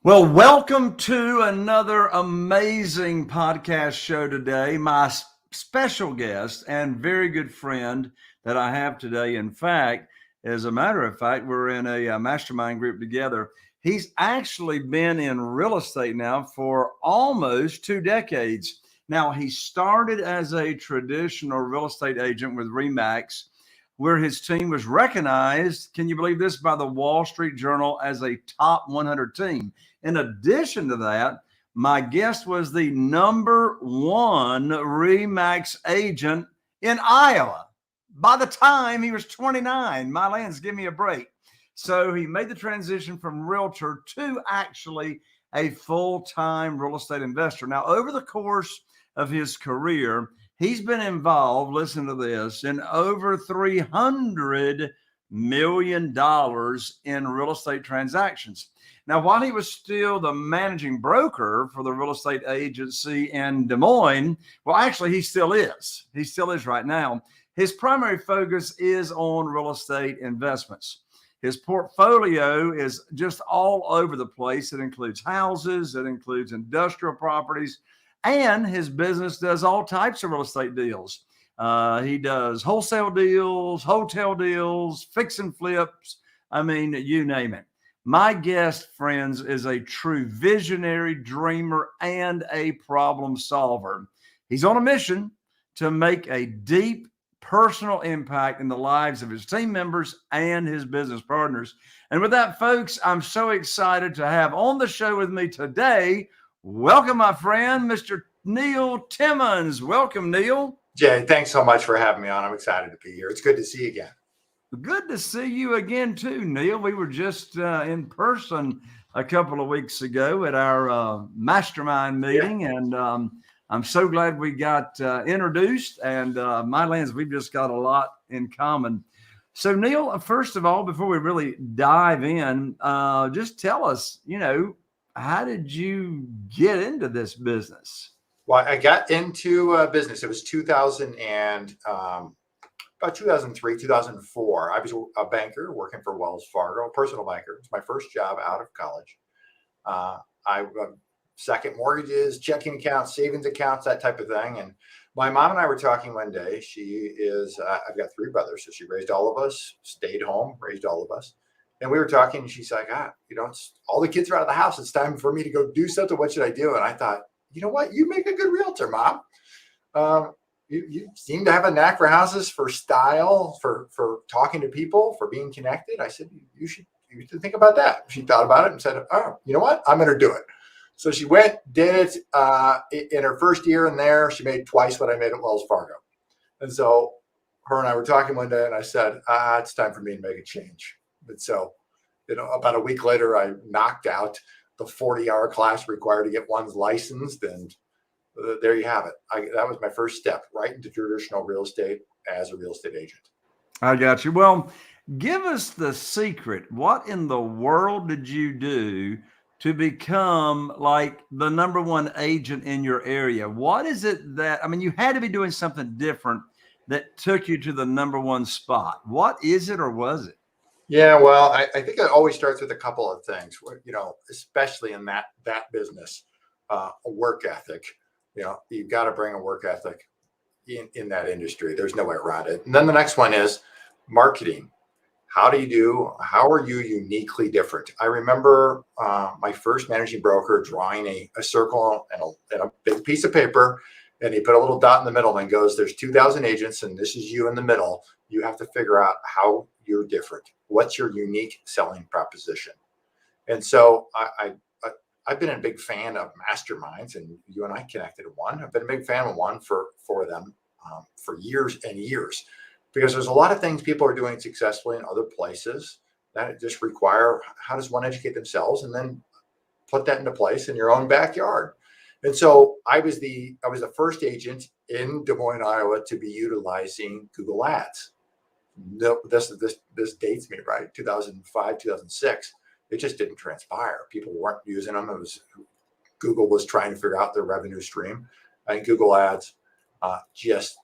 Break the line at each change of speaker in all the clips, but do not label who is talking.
Well, welcome to another amazing podcast show today. My special guest and very good friend that I have today, in fact, as a matter of fact, we're in a mastermind group together. He's actually been in real estate now for almost 2 decades. Now, he started as a traditional real estate agent with Remax, where his team was recognized, can you believe this, by the Wall Street Journal as a top 100 team. In addition to that, my guest was the #1 Remax agent in Iowa by the time he was 29. My lands, give me a break. So he made the transition from realtor to actually a full-time real estate investor. Now, over the course of his career, he's been involved, listen to this, in over $300 million in real estate transactions. Now, while he was still the managing broker for the real estate agency in Des Moines, well, actually, he still is. He still is right now. His primary focus is on real estate investments. His portfolio is just all over the place. It includes houses, it includes industrial properties, and his business does all types of real estate deals. He does wholesale deals, hotel deals, fix and flips. I mean, you name it. My guest, friends, is a true visionary, dreamer, and a problem solver. He's on a mission to make a deep personal impact in the lives of his team members and his business partners. And with that, folks, I'm so excited to have on the show with me today, welcome, my friend, Mr. Neil Timmins. Welcome, Neil.
Jay, thanks so much for having me on. I'm excited to be here. It's good to see you again.
Good to see you again, too, Neil. We were just in person a couple of weeks ago at our mastermind meeting, and I'm so glad we got introduced. And my lands, we've just got a lot in common. So, Neil, first of all, before we really dive in, just tell us, how did you get into this business?
Well, I got into business. It was about 2003, 2004. I was a banker working for Wells Fargo, a personal banker. It's my first job out of college. I second mortgages, checking accounts, savings accounts, that type of thing. And my mom and I were talking one day. I've got 3 brothers, so she raised all of us, stayed home, raised all of us. And we were talking, and she's like, all the kids are out of the house. It's time for me to go do something. What should I do? And I thought, you know what? You make a good realtor, Mom. You seem to have a knack for houses, for style, for talking to people, for being connected. I said, you should think about that. She thought about it and said, oh, you know what? I'm going to do it. So she went, did it. In her first year in there, she made twice what I made at Wells Fargo. And so her and I were talking one day, and I said, it's time for me to make a change. And so, about a week later, I knocked out the 40-hour class required to get one's licensed, and there you have it. That was my first step right into traditional real estate as a real estate agent.
I got you. Well, give us the secret. What in the world did you do to become like the #1 agent in your area? What is it that, you had to be doing something different that took you to the #1 spot. What is it, or was it?
Yeah, well, I think it always starts with a couple of things, especially in that business, a work ethic. You've got to bring a work ethic in that industry. There's no way around it. And then the next one is marketing. How are you uniquely different? I remember my first managing broker drawing a circle and a big piece of paper, and he put a little dot in the middle and goes, there's 2,000 agents, and this is you in the middle. You have to figure out how you're different. What's your unique selling proposition? And so I've been a big fan of masterminds, and you and I connected in one. I've been a big fan of one for them for years and years, because there's a lot of things people are doing successfully in other places that just require, how does one educate themselves and then put that into place in your own backyard? And so I was the first agent in Des Moines, Iowa, to be utilizing Google Ads. This dates me, right? 2005, 2006. It just didn't transpire. People weren't using them. Google was trying to figure out their revenue stream, and Google Ads just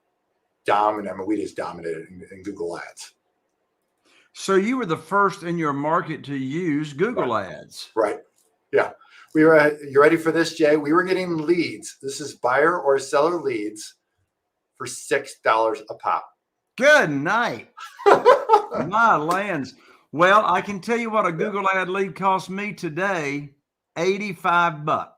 dominated. We just dominated in Google Ads.
So you were the first in your market to use Google Ads.
Right. Yeah. You ready for this, Jay? We were getting leads. This is buyer or seller leads for $6 a pop.
Good night. My lands. Well, I can tell you what a Google ad lead cost me today, $85.
$85.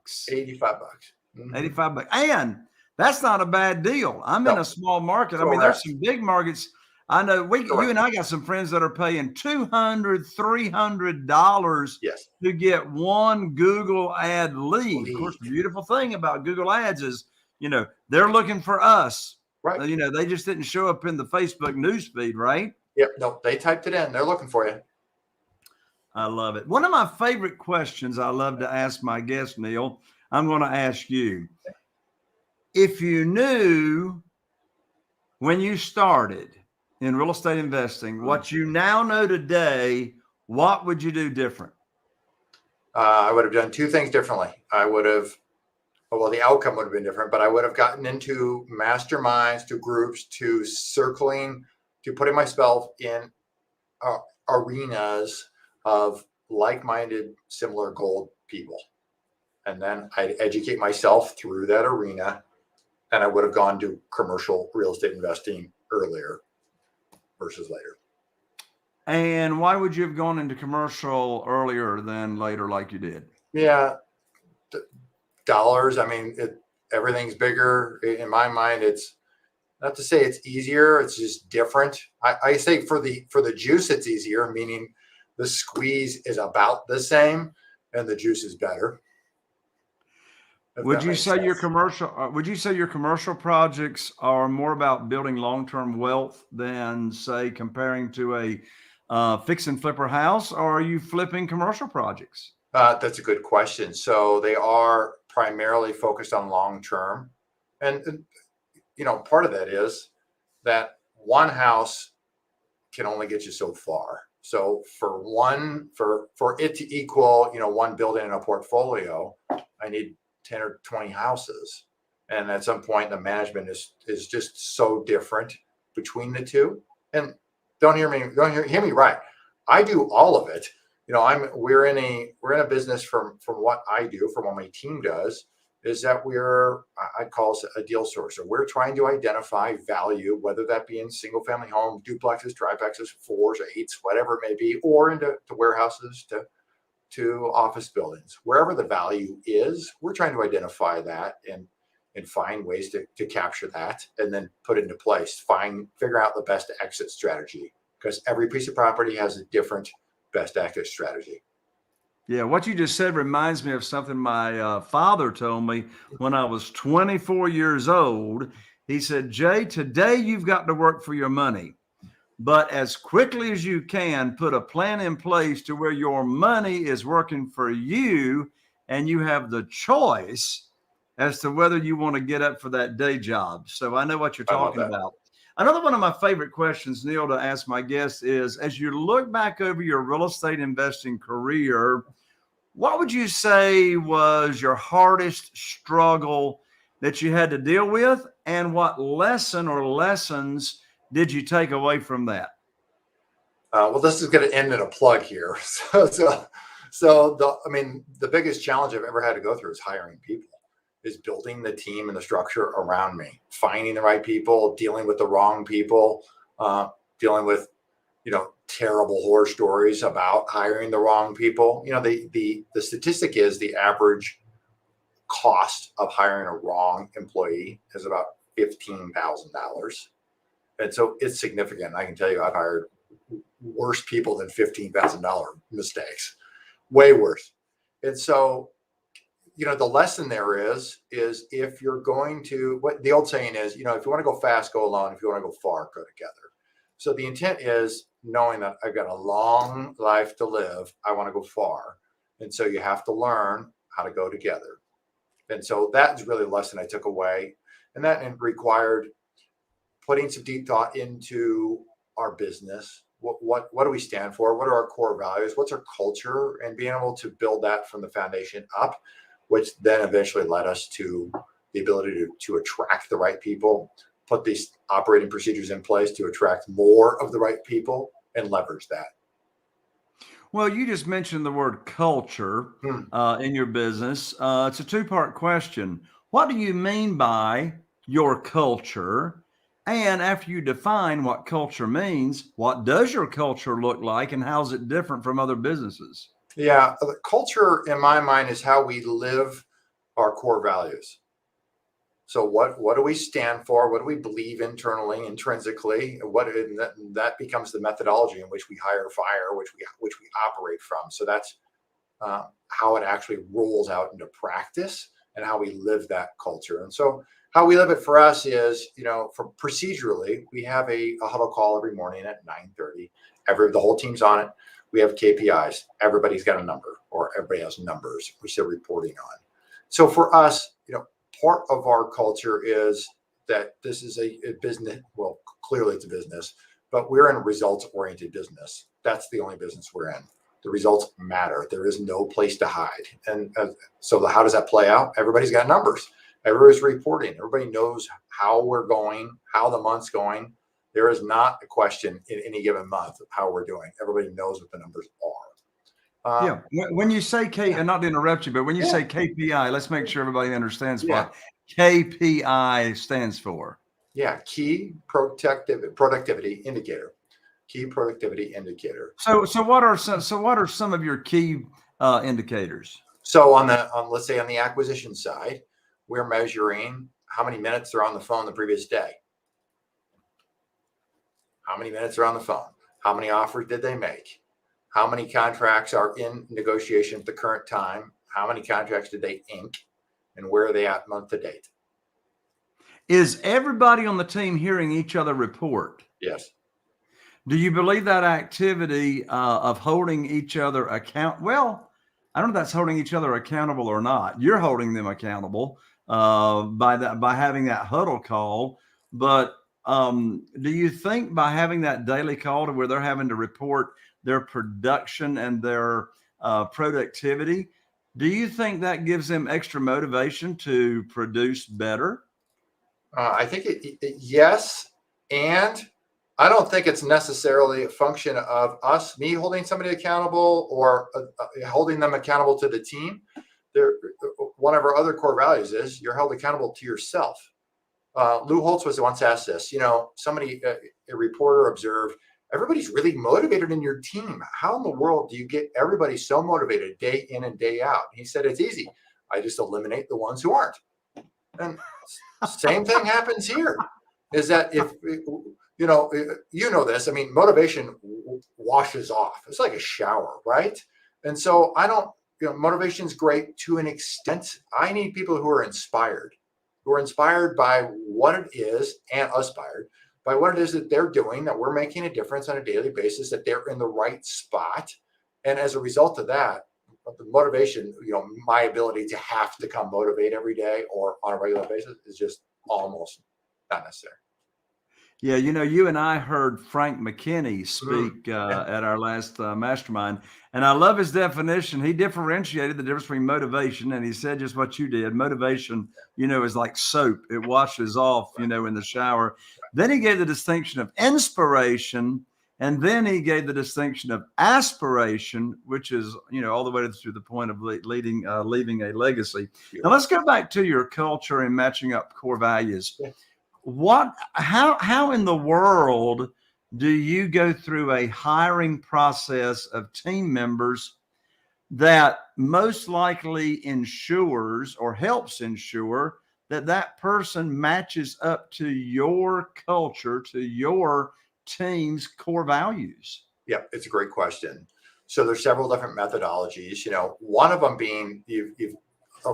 Mm-hmm. $85. And that's not a bad deal. I'm in a small market.
Correct.
I mean, there's some big markets. I know you and I got some friends that are paying $200, $300 to get one Google ad lead. Of course, the beautiful thing about Google ads is, they're looking for us.
Right.
They just didn't show up in the Facebook news feed, right?
Yep. No, they typed it in. They're looking for you.
I love it. One of my favorite questions I love to ask my guest, Neil, I'm going to ask you. If you knew when you started in real estate investing what you now know today, what would you do different?
I would have done two things differently. The outcome would have been different, but I would have gotten into masterminds, to groups, to circling, to putting myself in arenas of like-minded, similar goal people. And then I'd educate myself through that arena, and I would have gone to commercial real estate investing earlier versus later.
And why would you have gone into commercial earlier than later like you did?
Yeah. Dollars. I mean, everything's bigger. In my mind, it's not to say it's easier. It's just different. I say for the juice, it's easier, meaning the squeeze is about the same and the juice is better.
Would you say your commercial projects are more about building long-term wealth than, say, comparing to a fix and flipper house, or are you flipping commercial projects?
That's a good question. So they are primarily focused on long-term, and part of that is that one house can only get you so far. So for it to equal, one building in a portfolio, I need 10 or 20 houses. And at some point, the management is just so different between the two. And hear me right. I do all of it. We're in a business from what I do, from what my team does, is that I'd call us a deal sourcer. We're trying to identify value, whether that be in single family home, duplexes, triplexes, 4s, 8s, whatever it may be, or into warehouses, to office buildings. Wherever the value is, we're trying to identify that and find ways to capture that and then put it into place. Figure out the best exit strategy, because every piece of property has a different best exit strategy.
Yeah, what you just said reminds me of something my father told me when I was 24 years old. He said, Jay, today you've got to work for your money, but as quickly as you can, put a plan in place to where your money is working for you and you have the choice as to whether you want to get up for that day job. So I know what you're talking about. Another one of my favorite questions, Neil, to ask my guests is, as you look back over your real estate investing career, what would you say was your hardest struggle that you had to deal with? And what lesson or lessons did you take away from that?
Well, this is going to end in a plug here. The biggest challenge I've ever had to go through is hiring people. Is building the team and the structure around me, finding the right people, dealing with the wrong people, dealing with, terrible horror stories about hiring the wrong people. The statistic is the average cost of hiring a wrong employee is about $15,000. And so it's significant. I can tell you, I've hired worse people than $15,000 mistakes, way worse. And so, the lesson there is if you're going to, what the old saying is, if you want to go fast, go alone. If you want to go far, go together. So the intent is knowing that I've got a long life to live. I want to go far. And so you have to learn how to go together. And so that's really the lesson I took away. And that required putting some deep thought into our business. What do we stand for? What are our core values? What's our culture? And being able to build that from the foundation up, which then eventually led us to the ability to attract the right people, put these operating procedures in place to attract more of the right people and leverage that.
Well, you just mentioned the word culture
Hmm.
in your business. It's a two-part question. What do you mean by your culture? And after you define what culture means, what does your culture look like and how's it different from other businesses?
Yeah, the culture in my mind is how we live our core values. So what do we stand for? What do we believe internally, intrinsically? That becomes the methodology in which we hire, fire, which we operate from. So that's how it actually rolls out into practice and how we live that culture. And so how we live it for us is, for procedurally, we have a huddle call every morning at 9:30. The whole team's on it. We have KPIs. Everybody's got a number, or everybody has numbers which they're reporting on. So for us, part of our culture is that this is a business. Well, clearly it's a business, but we're in a results-oriented business. That's the only business we're in. The results matter. There is no place to hide. And so how does that play out? Everybody's got numbers. Everybody's reporting. Everybody knows how we're going, how the month's going. There is not a question in any given month of how we're doing. Everybody knows what the numbers are.
Yeah. When you say and not to interrupt you, but when you
Yeah.
say KPI, let's make sure everybody understands
Yeah.
what KPI stands for.
Yeah. Key productivity indicator. Key productivity indicator.
So what are some of your key indicators?
So let's say on the acquisition side, we're measuring how many minutes they're on the phone the previous day. How many minutes are on the phone? How many offers did they make? How many contracts are in negotiation at the current time? How many contracts did they ink? And where are they at month to date?
Is everybody on the team hearing each other report?
Yes.
Do you believe that activity of holding each other well, I don't know if that's holding each other accountable or not. You're holding them accountable by having that huddle call. But do you think by having that daily call to where they're having to report their production and their productivity, do you think that gives them extra motivation to produce better?
I think yes. And I don't think it's necessarily a function of me holding somebody accountable or holding them accountable to the team. One of our other core values is you're held accountable to yourself. Lou Holtz was once asked this, a reporter observed, everybody's really motivated in your team. How in the world do you get everybody so motivated day in and day out? And he said, it's easy. I just eliminate the ones who aren't. And same thing happens here is that if, this, I mean, motivation washes off. It's like a shower, right? And so motivation is great to an extent. I need people who are inspired by what it is and aspired by what it is that they're doing, that we're making a difference on a daily basis, that they're in the right spot. And as a result of that, the motivation, my ability to have to come motivate every day or on a regular basis is just almost not necessary.
Yeah, you and I heard Frank McKinney speak at our last mastermind, and I love his definition. He differentiated the difference between motivation, and he said just what you did. Motivation, is like soap. It washes off, in the shower. Then he gave the distinction of inspiration, and then he gave the distinction of aspiration, which is, all the way through the point of leaving a legacy. Now let's go back to your culture and matching up core values.
Yeah.
How in the world do you go through a hiring process of team members that most likely ensures or helps ensure that person matches up to your culture, to your team's core values?
Yeah, it's a great question. So there's several different methodologies. One of them being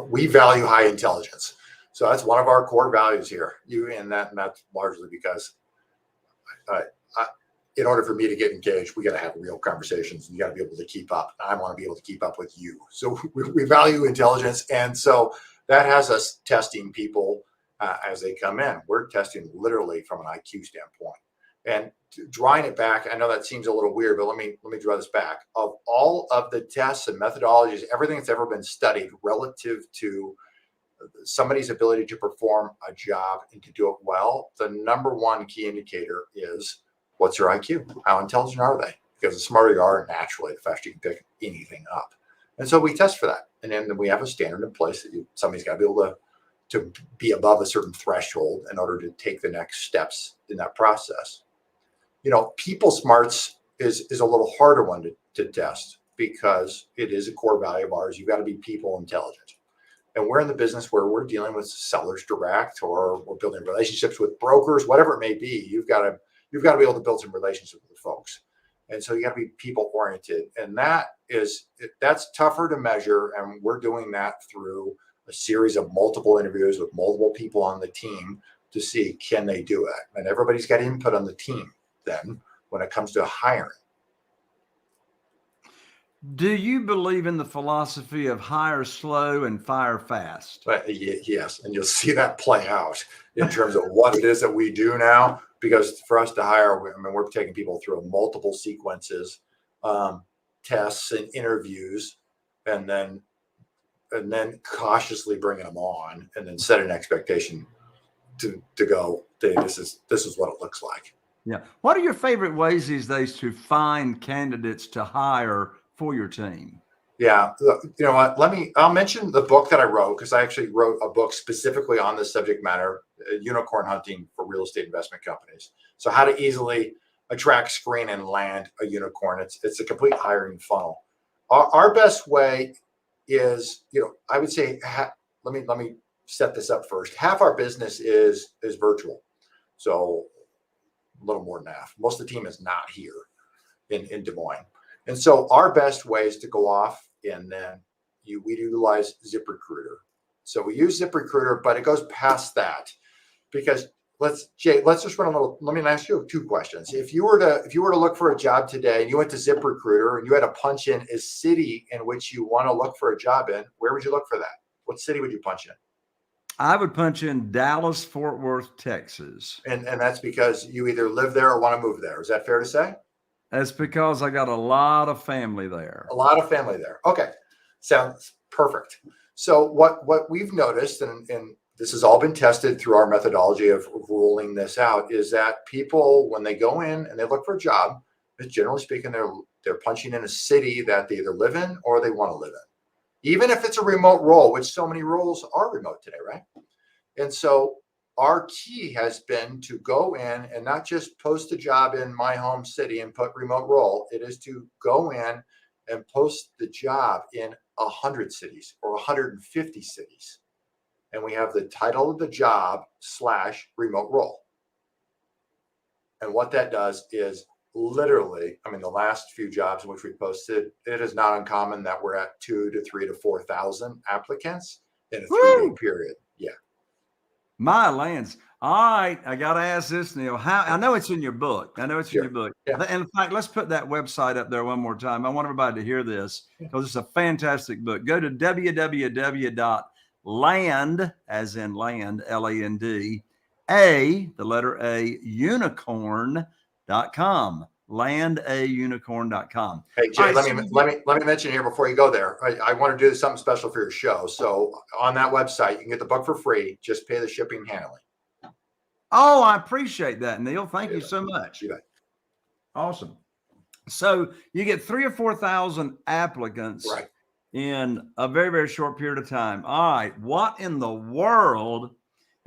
we value high intelligence. So that's one of our core values here. And that's largely because in order for me to get engaged, we got to have real conversations, and you got to be able to keep up. I want to be able to keep up with you. So we value intelligence, and so that has us testing people as they come in. We're testing literally from an IQ standpoint. And drawing it back, I know that seems a little weird, but let me draw this back. Of all of the tests and methodologies, everything that's ever been studied relative to somebody's ability to perform a job and to do it well, the number one key indicator is what's your IQ? How intelligent are they? because the smarter you are, naturally, the faster you can pick anything up. And so we test for that. And then we have a standard in place that somebody's got to be able to be above a certain threshold in order to take the next steps in that process. People smarts is a little harder one to test because it is a core value of ours. You've got to be people intelligent. And we're in the business where we're dealing with sellers direct, or we're building relationships with brokers, whatever it may be. You've got to be able to build some relationships with folks. And so you got to be people oriented. And that's tougher to measure. And we're doing that through a series of multiple interviews with multiple people on the team to see, can they do it? And everybody's got input on the team then when it comes to hiring.
Do you believe in the philosophy of hire slow and fire fast?
Yes. And you'll see that play out in terms of what it is that we do now, because for us to hire, we're taking people through multiple sequences, tests and interviews, and then cautiously bringing them on, and then set an expectation to go, this is what it looks like.
Yeah. What are your favorite ways these days to find candidates to hire for your team?
Yeah. You know what? I'll mention the book that I wrote, because I actually wrote a book specifically on this subject matter, unicorn hunting for real estate investment companies. So how to easily attract, screen, and land a unicorn. It's a complete hiring funnel. Our best way is, I would say, let me set this up first. Half our business is virtual. So a little more than half. Most of the team is not here in Des Moines. And so our best way is to go off, and then we utilize ZipRecruiter. So we use ZipRecruiter, but it goes past that, because let's just run a little. Let me ask you two questions. If you were to look for a job today, and you went to ZipRecruiter and you had to punch in a city in which you want to look for a job in, where would you look for that? What city would you punch in?
I would punch in Dallas, Fort Worth, Texas.
And that's because you either live there or want to move there. Is that fair to say?
That's because I got a lot of family there.
A lot of family there. Okay. Sounds perfect. So what we've noticed, and this has all been tested through our methodology of rolling this out, is that people, when they go in and they look for a job, generally speaking, they're punching in a city that they either live in or they want to live in. Even if it's a remote role, which so many roles are remote today, right? And so our key has been to go in and not just post a job in my home city and put remote role. It is to go in and post the job in 100 cities or 150 cities. And we have the title of the job / remote role. And what that does is, literally, the last few jobs in which we posted, it is not uncommon that we're at 2,000 to 3,000 to 4,000 applicants in a 3-day period. Yeah.
My lands. All right. I got to ask this, Neil. I know it's in your book. In your book.
Yeah.
And in fact, let's put that website up there one more time. I want everybody to hear this, because it's a fantastic book. Go to www.land, as in land, LAND, the letter A, unicorn.com. landaunicorn.com.
Hey, Jay, let me mention here before you go there. I want to do something special for your show. So on that website, you can get the book for free. Just pay the shipping and handling.
Oh, I appreciate that, Neil. Thank you so much.
You bet.
Awesome. So you get 3,000 or 4,000 applicants,
right,
in a very, very short period of time. All right. What in the world?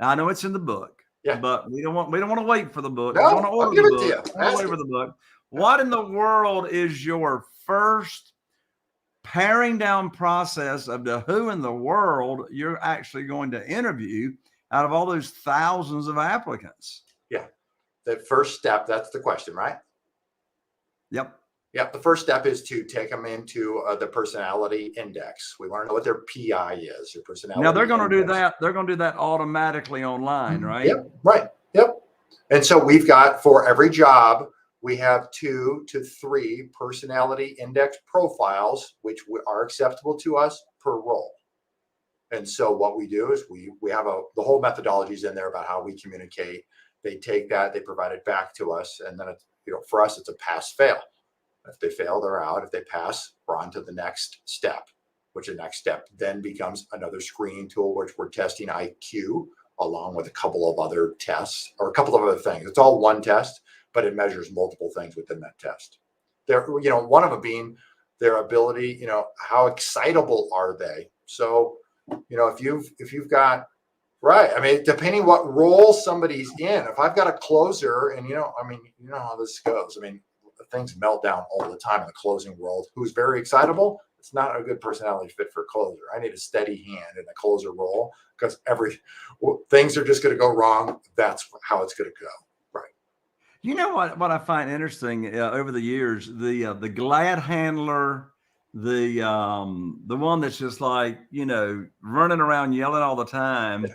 I know it's in the book.
Yeah.
But we don't want to wait for the book.
No,
we want to order the book.
Wait
for the book. What in the world is your first paring down process of who in the world you're actually going to interview out of all those thousands of applicants?
Yeah. The first step, that's the question, right?
Yep.
Yep. The first step is to take them into the personality index. We want to know what their PI is, your personality.
Now they're going to do that. They're going to do that automatically online, right?
Yep. Right. Yep. And so we've got, for every job, we have 2 to 3 personality index profiles, which are acceptable to us per role. And so what we do is we have the whole methodology is in there about how we communicate. They take that, they provide it back to us, and then it's, for us, it's a pass-fail. If they fail, they're out. If they pass, we're on to the next step, which the next step then becomes another screening tool, which we're testing IQ along with a couple of other tests or a couple of other things. It's all one test, but it measures multiple things within that test. one of them being their ability, how excitable are they? So, if you've got, right. I mean, depending what role somebody's in, if I've got a closer and, how this goes. I mean, things melt down all the time in the closing world. Who's very excitable? It's not a good personality fit for a closer. I need a steady hand in a closer role because things are just going to go wrong. That's how it's going to go. Right.
You know what I find interesting over the years, the glad handler, the one that's just like, running around yelling all the time,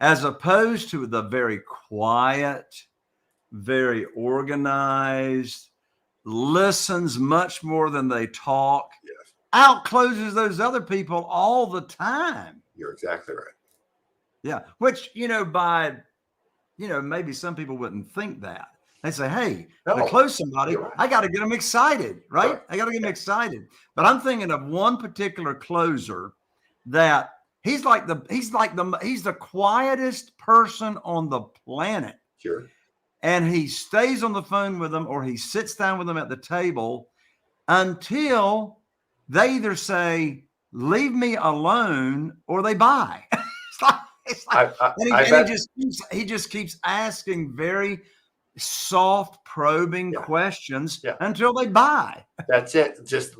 as opposed to the very quiet, very organized, listens much more than they talk, outcloses those other people all the time.
You're exactly right.
Yeah. Which, maybe some people wouldn't think that. They say, hey, to close somebody, right, I got to get them excited, right? I got to get them excited. But I'm thinking of one particular closer that he's the quietest person on the planet.
Sure.
And he stays on the phone with them or he sits down with them at the table until they either say, leave me alone, or they buy. He just keeps asking very soft, probing questions until they buy.
That's it. Just,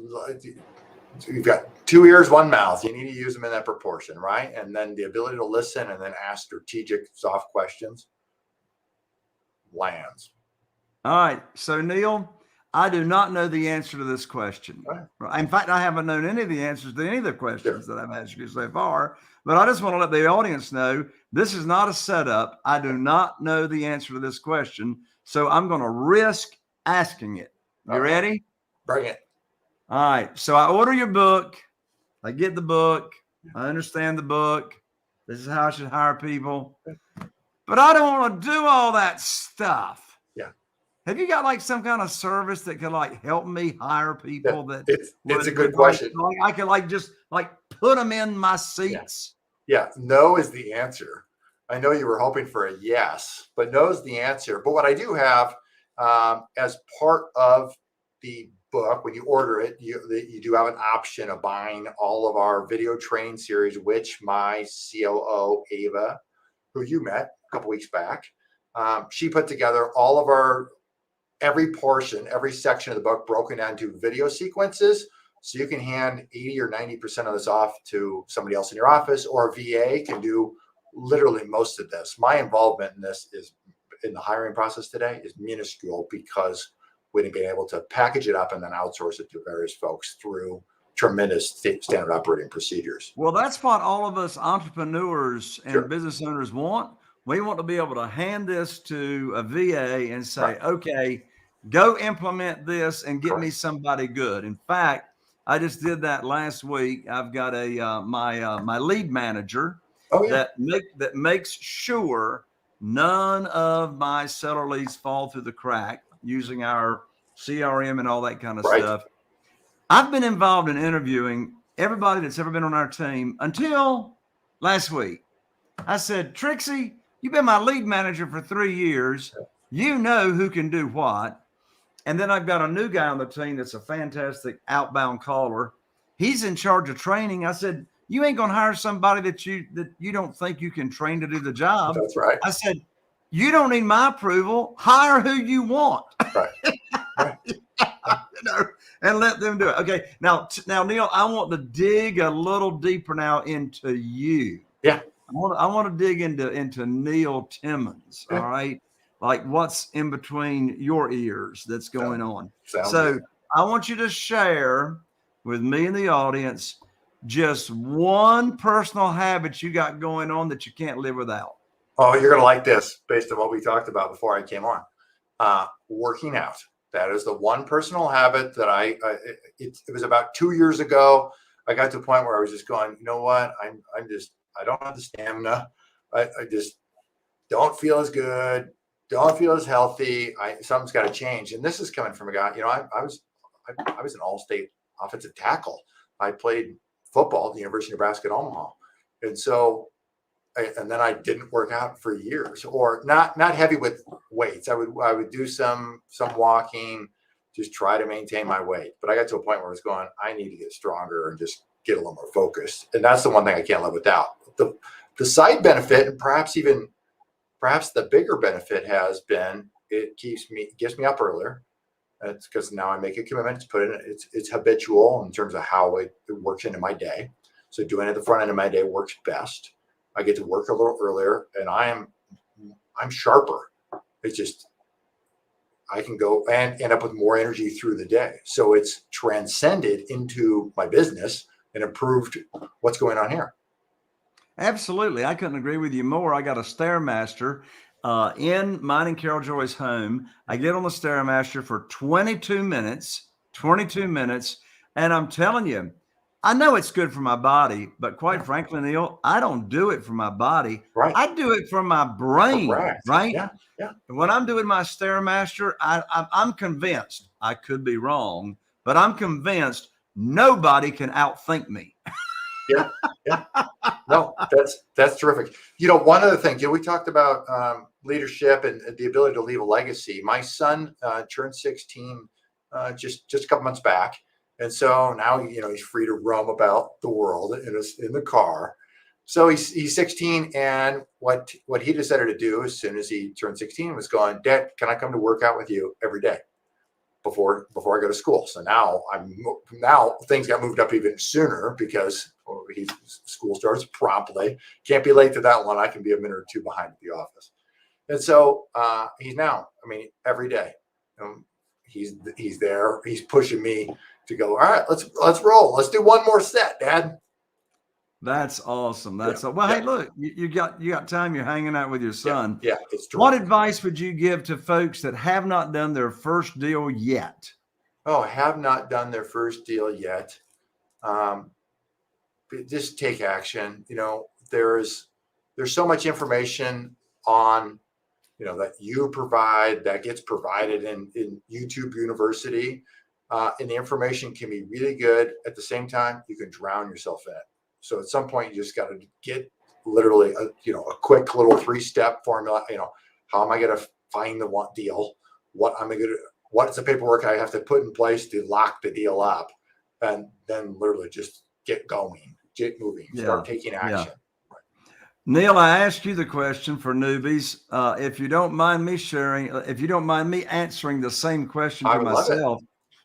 you've got 2 ears, 1 mouth. You need to use them in that proportion, right? And then the ability to listen and then ask strategic, soft questions lands.
All right. So, Neil, I do not know the answer to this question. Right. In fact, I haven't known any of the answers to any of the questions that I've asked you so far. But I just want to let the audience know this is not a setup. I do not know the answer to this question. So I'm going to risk asking it. You ready?
Bring it.
All right. So I order your book. I get the book. I understand the book. This is how I should hire people. But I don't want to do all that stuff.
Yeah.
Have you got like some kind of service that could like help me hire people?
It's a good question.
I could just put them in my seats.
Yeah. No is the answer. I know you were hoping for a yes, but no is the answer. But what I do have as part of the book, when you order it, you do have an option of buying all of our video training series, which my COO, Ava, who you met a couple weeks back, she put together all of every section of the book broken down into video sequences. So you can hand 80 or 90% of this off to somebody else in your office, or a VA can do literally most of this. My involvement in this in the hiring process today is minuscule because we've been able to package it up and then outsource it to various folks through tremendous standard operating procedures.
Well, that's what all of us entrepreneurs and business owners want. We want to be able to hand this to a VA and say, okay, go implement this and get me somebody good. In fact, I just did that last week. I've got my lead manager that makes sure none of my seller leads fall through the crack using our CRM and all that kind of stuff. I've been involved in interviewing everybody that's ever been on our team until last week. I said, Trixie, you've been my lead manager for 3 years. You know who can do what. And then I've got a new guy on the team that's a fantastic outbound caller. He's in charge of training. I said, you ain't going to hire somebody that you don't think you can train to do the job.
That's right.
I said, you don't need my approval. Hire who you want.
Right.
And let them do it. Okay. Now, Neil, I want to dig a little deeper now into you.
Yeah.
I want to dig into Neil Timmins. All right. Like what's in between your ears that's going on. So I want you to share with me and the audience just one personal habit you got going on that you can't live without.
Oh, you're going to like this based on what we talked about before I came on. Working out. That is the one personal habit that it was about 2 years ago. I got to a point where I was just going, you know what? I don't have the stamina. I just don't feel as good. Don't feel as healthy. Something's got to change. And this is coming from a guy, I was an all-state offensive tackle. I played football at the University of Nebraska at Omaha. And so, and then I didn't work out for years, or not heavy with weights. I would do some walking, just try to maintain my weight. But I got to a point where I was going, I need to get stronger and just get a little more focused. And that's the one thing I can't live without. The side benefit, and perhaps the bigger benefit, has been it gets me up earlier. That's because now I make a commitment to put in. It's habitual in terms of how it works into my day. So doing it at the front end of my day works best. I get to work a little earlier, and I'm sharper. It's just I can go and end up with more energy through the day. So it's transcended into my business and improved what's going on here.
Absolutely. I couldn't agree with you more. I got a Stairmaster in mine and Carol Joy's home. I get on the Stairmaster for 22 minutes. And I'm telling you, I know it's good for my body, but quite frankly, Neil, I don't do it for my body.
Right.
I do it for my brain.
Correct.
Right.
Yeah.
When I'm doing my Stairmaster, I'm convinced, I could be wrong, but I'm convinced nobody can outthink me.
Yeah. No, that's terrific. One other thing, we talked about leadership and the ability to leave a legacy. My son turned 16 just a couple months back. And so now, he's free to roam about the world in the car. So he's 16. And what he decided to do as soon as he turned 16 was going, Dad, can I come to work out with you every day before I go to school? So now things got moved up even sooner because school starts promptly. Can't be late to that one. I can be a minute or two behind at the office. And so he's now, every day he's there. He's pushing me to go, all right, let's roll. Let's do one more set, Dad.
That's awesome. Hey, look, you got time. You're hanging out with your son.
Yeah, it's true.
What advice would you give to folks that have not done their first deal yet?
Oh, have not done their first deal yet. Just take action. There's so much information on, that you provide, that gets provided in YouTube University. And the information can be really good. At the same time, you can drown yourself in it. So at some point, you just got to get literally a quick little 3-step formula. How am I going to find the one deal? What's the paperwork I have to put in place to lock the deal up? And then literally just get going, get moving, start taking action.
Yeah. Neil, I asked you the question for newbies. If you don't mind me answering the same question to myself,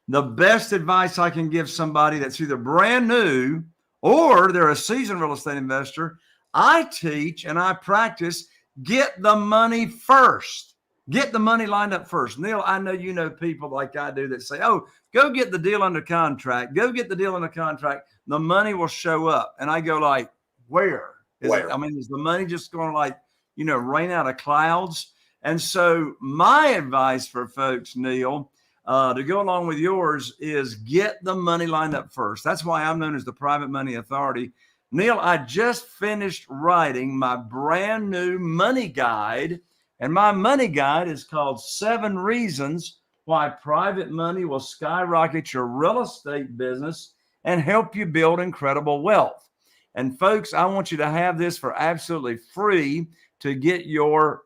the best advice I can give somebody that's either brand new or they're a seasoned real estate investor, I teach and I practice, get the money first. Get the money lined up first. Neil, I know you know people like I do that say, oh, go get the deal under contract. Go get the deal under contract. The money will show up. And I go like, where? Is the money just going to rain out of clouds? And so my advice for folks, Neil, to go along with yours is get the money lined up first. That's why I'm known as the Private Money Authority. Neil, I just finished writing my brand new money guide, and my money guide is called 7 Reasons Why Private Money Will Skyrocket Your Real Estate Business and Help You Build Incredible Wealth. And folks, I want you to have this for absolutely free to get your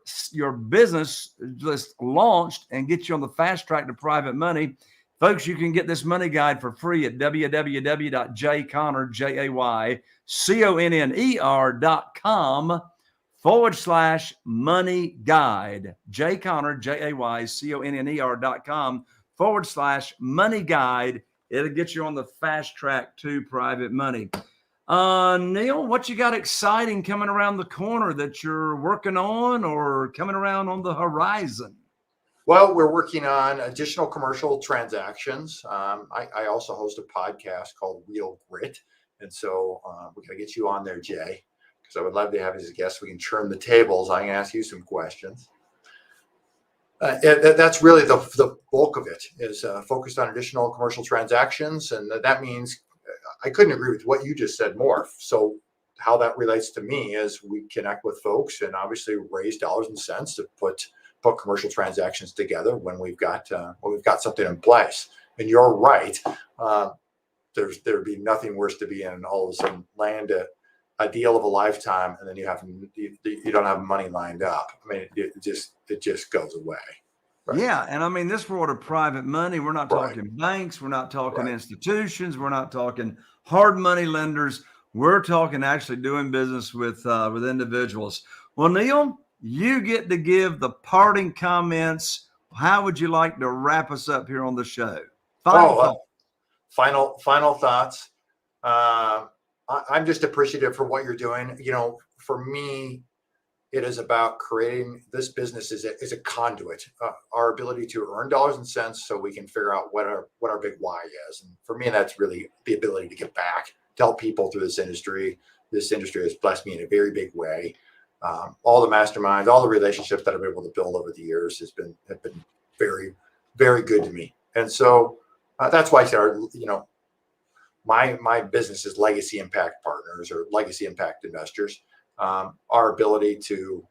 business just launched and get you on the fast track to private money. Folks, you can get this money guide for free at www.jayconner.com/money guide. jayconner.com/money guide. It'll get you on the fast track to private money. Neil, what you got exciting coming around the corner that you're working on or coming around on the horizon?
Well, we're working on additional commercial transactions. I also host a podcast called Real Grit. And so we're going to get you on there, Jay, because I would love to have you as a guest. We can turn the tables. I can ask you some questions. That's really the bulk of it is focused on additional commercial transactions. And that means I couldn't agree with what you just said more. So how that relates to me is we connect with folks and obviously raise dollars and cents to put commercial transactions together when we've got something in place. And you're right. There'd be nothing worse to be in all of a sudden land a deal of a lifetime, and then you don't have money lined up. I mean, it just goes away. Right.
Yeah. And I mean, this world of private money, we're not
Right.
talking banks, we're not talking
Right.
institutions, we're not talking hard money lenders. We're talking actually doing business with individuals. Well, Neil, you get to give the parting comments. How would you like to wrap us up here on the show? Final
Oh,
thought.
final thoughts. I'm just appreciative for what you're doing. For me, it is about creating this business is a conduit, our ability to earn dollars and cents, so we can figure out what our big why is. And for me, that's really the ability to give back, tell people through this industry. This industry has blessed me in a very big way. All the masterminds, all the relationships that I've been able to build over the years have been very, very good to me. And so that's why I started, my business is Legacy Impact Partners, or Legacy Impact Investors. Our ability to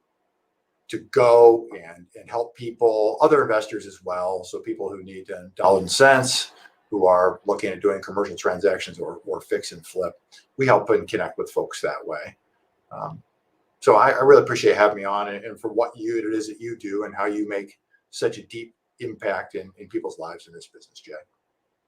go and help people, other investors as well. So people who need dollars and cents, who are looking at doing commercial transactions or fix and flip, we help and connect with folks that way. So I really appreciate having me on, and for what it is that you do and how you make such a deep impact in people's lives in this business, Jay.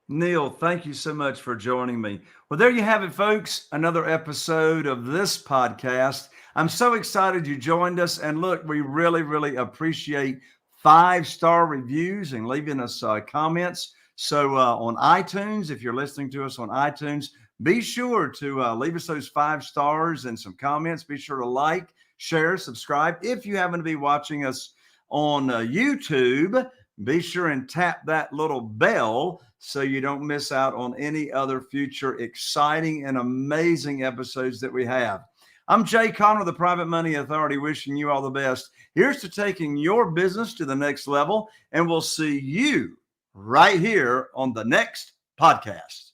Neil, thank you so much for joining me. Well, there you have it, folks. Another episode of this podcast. I'm so excited you joined us. And look, we really, really appreciate 5-star reviews and leaving us comments. So on iTunes, if you're listening to us on iTunes, be sure to leave us those 5 stars and some comments. Be sure to like, share, subscribe. If you happen to be watching us on YouTube, be sure and tap that little bell so you don't miss out on any other future exciting and amazing episodes that we have. I'm Jay Connor, the Private Money Authority, wishing you all the best. Here's to taking your business to the next level, and we'll see you right here on the next podcast.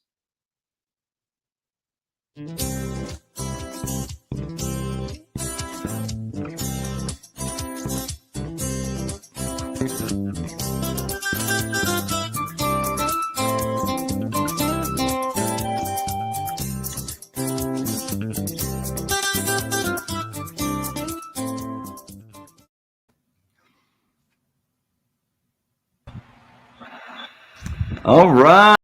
All right.